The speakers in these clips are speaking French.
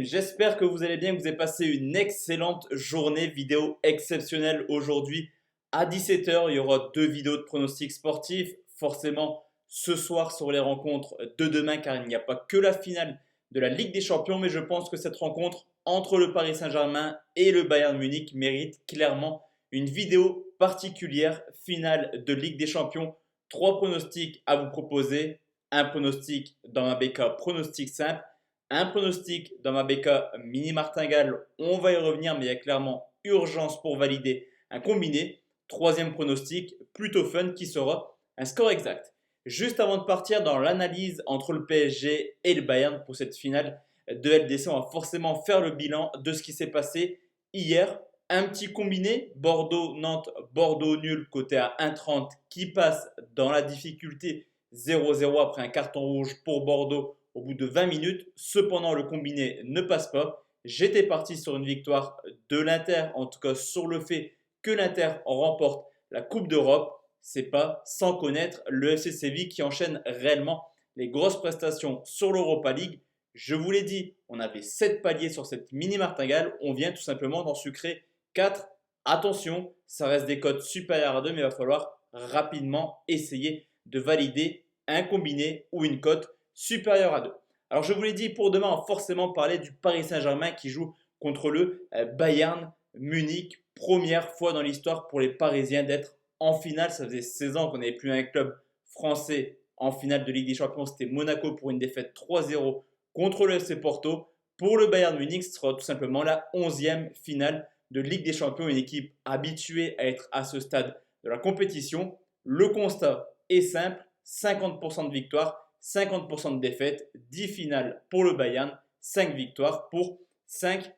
team, j'espère que vous allez bien, que vous avez passé une excellente journée. Vidéo exceptionnelle aujourd'hui à 17 h. Il y aura deux vidéos de pronostics sportifs. Forcément, ce soir sur les rencontres de demain, car il n'y a pas que la finale de la Ligue des Champions. Mais je pense que cette rencontre entre le Paris Saint-Germain et le Bayern Munich mérite clairement une vidéo particulière. Finale de Ligue des Champions. Trois pronostics à vous proposer. Un pronostic dans ma BK, pronostic simple. Un pronostic dans ma BK mini martingale, on va y revenir, mais il y a clairement urgence pour valider un combiné. Troisième pronostic, plutôt fun, qui sera un score exact. Juste avant de partir dans l'analyse entre le PSG et le Bayern pour cette finale de LDC, on va forcément faire le bilan de ce qui s'est passé hier. Un petit combiné, Bordeaux-Nantes, Bordeaux nul, côté à 1,30 qui passe dans la difficulté 0-0 après un carton rouge pour Bordeaux au bout de 20 minutes. Cependant, le combiné ne passe pas. J'étais parti sur une victoire de l'Inter, en tout cas sur le fait que l'Inter remporte la Coupe d'Europe. C'est pas sans connaître le FC Séville qui enchaîne réellement les grosses prestations sur l'Europa League. Je vous l'ai dit, on avait 7 paliers sur cette mini martingale. On vient tout simplement d'en sucrer 4. Attention, ça reste des cotes supérieures à 2, mais il va falloir rapidement essayer de valider un combiné ou une cote supérieure à 2. Alors je vous l'ai dit, pour demain, on va forcément parler du Paris Saint-Germain qui joue contre le Bayern Munich. Première fois dans l'histoire pour les Parisiens d'être en finale. Ça faisait 16 ans qu'on n'avait plus un club français en finale de Ligue des Champions. C'était Monaco pour une défaite 3-0 contre le FC Porto. Pour le Bayern Munich, ce sera tout simplement la 11e finale de Ligue des Champions. Une équipe habituée à être à ce stade de la compétition. Le constat est simple, 50% de victoire, 50% de défaites, 10 finales pour le Bayern, 5 victoires pour 5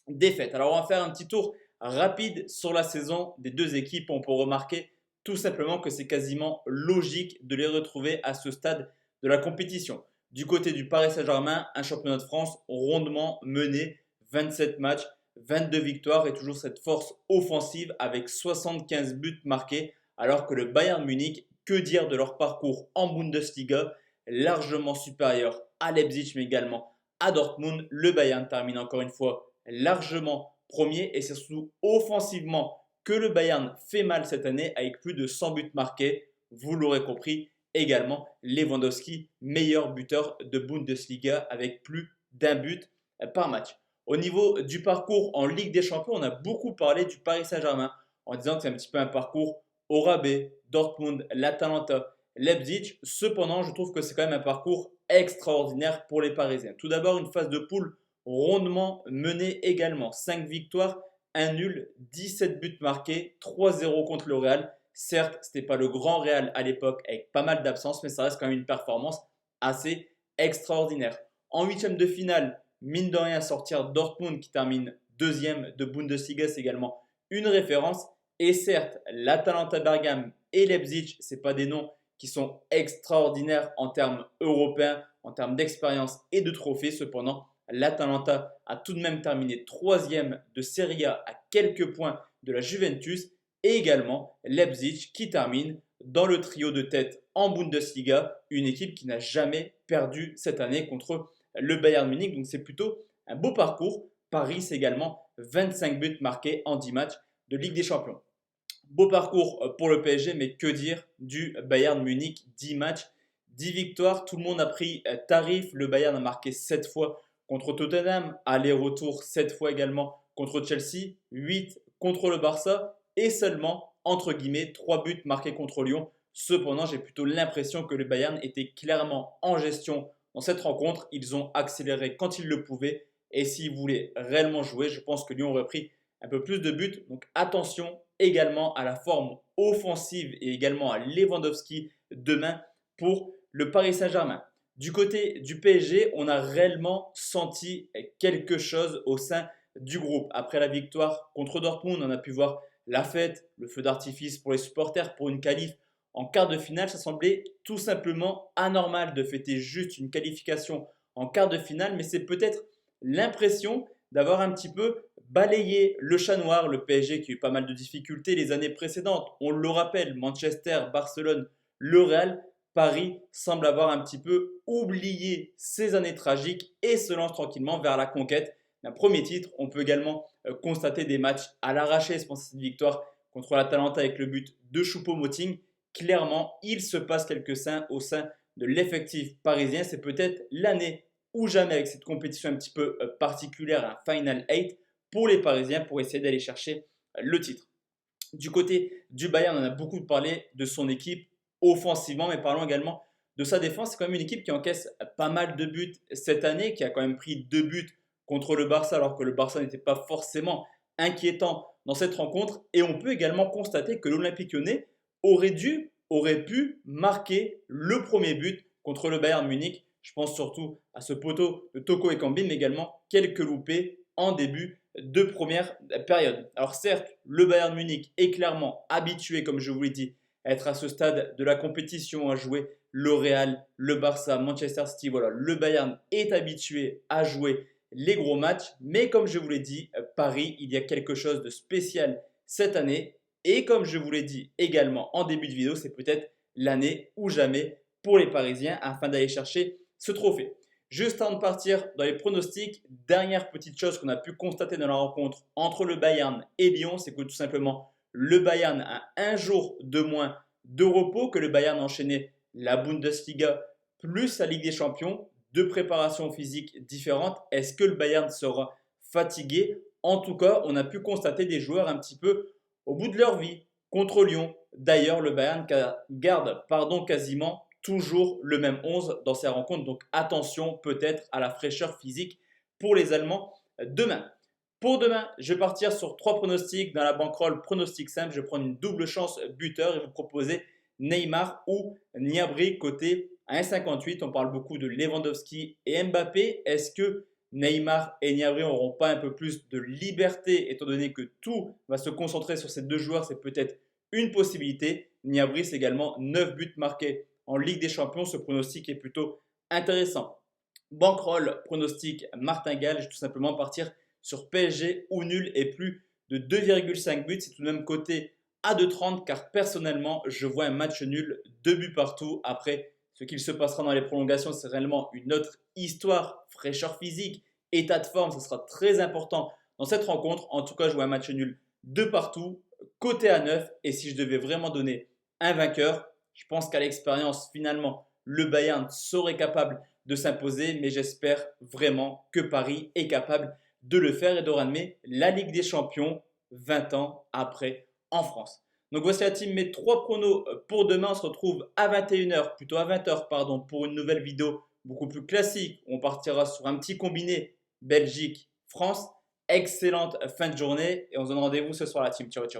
défaites. Alors on va faire un petit tour rapide sur la saison des deux équipes. On peut remarquer tout simplement que c'est quasiment logique de les retrouver à ce stade de la compétition. Du côté du Paris Saint-Germain, un championnat de France rondement mené, 27 matchs, 22 victoires et toujours cette force offensive avec 75 buts marqués, alors que le Bayern Munich, que dire de leur parcours en Bundesliga, largement supérieur à Leipzig mais également à Dortmund. Le Bayern termine encore une fois largement premier et c'est surtout offensivement que le Bayern fait mal cette année avec plus de 100 buts marqués. Vous l'aurez compris, également Lewandowski, meilleur buteur de Bundesliga avec plus d'un but par match. Au niveau du parcours en Ligue des Champions, on a beaucoup parlé du Paris Saint-Germain en disant que c'est un petit peu un parcours au rabais. Dortmund, l'Atalanta, Leipzig. Cependant, je trouve que c'est quand même un parcours extraordinaire pour les Parisiens. Tout d'abord, une phase de poule rondement menée également. 5 victoires, 1 nul, 17 buts marqués, 3-0 contre le Real. Certes, ce n'était pas le grand Real à l'époque avec pas mal d'absences, mais ça reste quand même une performance assez extraordinaire. En huitième de finale, mine de rien, sortir Dortmund qui termine deuxième de Bundesliga, c'est également une référence. Et certes, l'Atalanta Bergame et Leipzig, ce n'est pas des noms qui sont extraordinaires en termes européens, en termes d'expérience et de trophées. Cependant, l'Atalanta a tout de même terminé troisième de Serie A à quelques points de la Juventus. Et également Leipzig qui termine dans le trio de tête en Bundesliga, une équipe qui n'a jamais perdu cette année contre le Bayern Munich. Donc c'est plutôt un beau parcours. Paris, c'est également 25 buts marqués en 10 matchs de Ligue des Champions. Beau parcours pour le PSG, mais que dire du Bayern Munich, 10 matchs, 10 victoires. Tout le monde a pris tarif. Le Bayern a marqué 7 fois contre Tottenham, aller-retour 7 fois également contre Chelsea, 8 contre le Barça et seulement, entre guillemets, 3 buts marqués contre Lyon. Cependant, j'ai plutôt l'impression que le Bayern était clairement en gestion dans cette rencontre. Ils ont accéléré quand ils le pouvaient et s'ils voulaient réellement jouer, je pense que Lyon aurait pris un peu plus de buts. Donc attention également à la forme offensive et également à Lewandowski demain pour le Paris Saint-Germain. Du côté du PSG, on a réellement senti quelque chose au sein du groupe. Après la victoire contre Dortmund, on a pu voir la fête, le feu d'artifice pour les supporters pour une qualif en quart de finale. Ça semblait tout simplement anormal de fêter juste une qualification en quart de finale, mais c'est peut-être l'impression d'avoir un petit peu balayé le chat noir, le PSG qui a eu pas mal de difficultés les années précédentes. On le rappelle, Manchester, Barcelone, le Real, Paris semble avoir un petit peu oublié ces années tragiques et se lance tranquillement vers la conquête d'un premier titre. On peut également constater des matchs à l'arraché. Je pense à cette victoire contre l'Atalanta avec le but de Choupo-Moting. Clairement, il se passe quelque chose au sein de l'effectif parisien. C'est peut-être l'année ou jamais avec cette compétition un petit peu particulière, un Final 8 pour les Parisiens pour essayer d'aller chercher le titre. Du côté du Bayern, on a beaucoup parlé de son équipe offensivement, mais parlons également de sa défense. C'est quand même une équipe qui encaisse pas mal de buts cette année, qui a quand même pris 2 buts contre le Barça, alors que le Barça n'était pas forcément inquiétant dans cette rencontre. Et on peut également constater que l'Olympique Lyonnais aurait pu marquer le premier but contre le Bayern Munich. Je pense surtout à ce poteau de Toko Ekambi, mais également quelques loupés en début de première période. Alors certes, le Bayern Munich est clairement habitué, comme je vous l'ai dit, à être à ce stade de la compétition, à jouer le Real, le Barça, Manchester City. Voilà, le Bayern est habitué à jouer les gros matchs. Mais comme je vous l'ai dit, Paris, il y a quelque chose de spécial cette année. Et comme je vous l'ai dit également en début de vidéo, c'est peut-être l'année ou jamais pour les Parisiens afin d'aller chercher ce trophée. Juste avant de partir dans les pronostics, dernière petite chose qu'on a pu constater dans la rencontre entre le Bayern et Lyon, c'est que tout simplement le Bayern a un jour de moins de repos, que le Bayern a enchaîné la Bundesliga plus la Ligue des Champions, deux préparations physiques différentes. Est-ce que le Bayern sera fatigué? En tout cas, on a pu constater des joueurs un petit peu au bout de leur vie contre Lyon. D'ailleurs, le Bayern garde quasiment toujours le même 11 dans ces rencontres. Donc attention peut-être à la fraîcheur physique pour les Allemands demain. Pour demain, je vais partir sur 3 pronostics dans la bankroll pronostic simple. Je vais prendre une double chance buteur et vous proposer Neymar ou Gnabry côté à 1,58. On parle beaucoup de Lewandowski et Mbappé. Est-ce que Neymar et Gnabry n'auront pas un peu plus de liberté étant donné que tout va se concentrer sur ces deux joueurs? C'est peut-être une possibilité. Gnabry, c'est également 9 buts marqués en Ligue des Champions. Ce pronostic est plutôt intéressant. Bankroll, pronostic martingale. Je vais tout simplement partir sur PSG ou nul et plus de 2,5 buts. C'est tout de même coté à 2,30 car personnellement, je vois un match nul, 2 buts partout. Après, ce qu'il se passera dans les prolongations, c'est réellement une autre histoire. Fraîcheur physique, état de forme, ce sera très important dans cette rencontre. En tout cas, je vois un match nul de partout, coté à 9. Et si je devais vraiment donner un vainqueur, je pense qu'à l'expérience, finalement, le Bayern serait capable de s'imposer, mais j'espère vraiment que Paris est capable de le faire et de ramener la Ligue des Champions 20 ans après en France. Donc voici la team, mes 3 pronos pour demain. On se retrouve à 21h, plutôt à 20h pardon, pour une nouvelle vidéo beaucoup plus classique. On partira sur un petit combiné Belgique-France. Excellente fin de journée et on se donne rendez-vous ce soir la team. Ciao, ciao.